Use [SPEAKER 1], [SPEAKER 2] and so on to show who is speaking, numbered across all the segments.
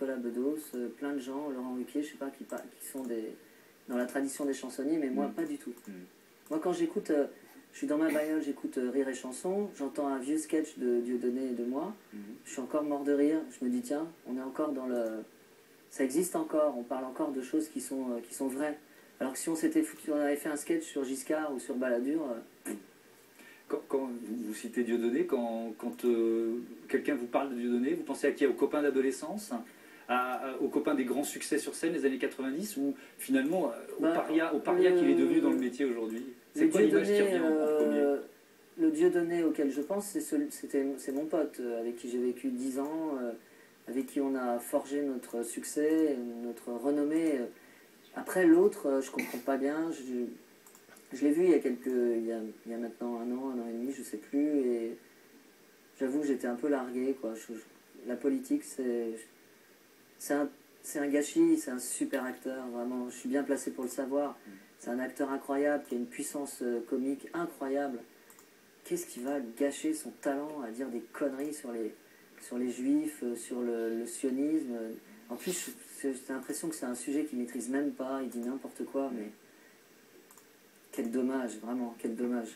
[SPEAKER 1] Nicolas Bedos, plein de gens, Laurent Ruquier, je sais pas, qui sont dans la tradition des chansonniers, mais moi, pas du tout. Moi, quand j'écoute, je suis dans ma bagnole, j'écoute Rire et Chanson, j'entends un vieux sketch de Dieudonné et de moi, je suis encore mort de rire, je me dis, tiens, on est encore dans le... Ça existe encore, on parle encore de choses qui sont vraies. Alors que si on avait fait un sketch sur Giscard ou sur Balladur...
[SPEAKER 2] Quand vous citez Dieudonné, quand quelqu'un vous parle de Dieudonné, vous pensez à qui? Aux copains d'adolescence, aux copains des grands succès sur scène des années 90, ou finalement au paria qu'il est devenu dans le métier aujourd'hui? C'est quoi l'image qui revient en premier?
[SPEAKER 1] Le Dieudonné auquel je pense, c'est mon pote, avec qui j'ai vécu 10 ans, avec qui on a forgé notre succès, notre renommée. Après, l'autre, je comprends pas bien. Je l'ai vu il y a maintenant un an et demi, je sais plus, et j'avoue que j'étais un peu largué, quoi. La politique, c'est un gâchis, c'est un super acteur, vraiment. Je suis bien placé pour le savoir. C'est un acteur incroyable, qui a une puissance comique incroyable. Qu'est-ce qui va gâcher son talent à dire des conneries sur les juifs, sur le sionisme? En plus, j'ai l'impression que c'est un sujet qu'il maîtrise même pas, il dit n'importe quoi, mais... Quel dommage, vraiment, quel dommage.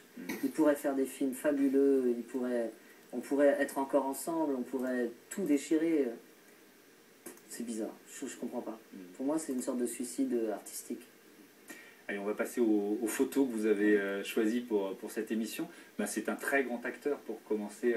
[SPEAKER 1] Il pourrait faire des films fabuleux, on pourrait être encore ensemble, on pourrait tout déchirer. C'est bizarre, je comprends pas. Pour moi, c'est une sorte de suicide artistique.
[SPEAKER 2] Allez, on va passer aux photos que vous avez choisies pour cette émission. Ben, c'est un très grand acteur pour commencer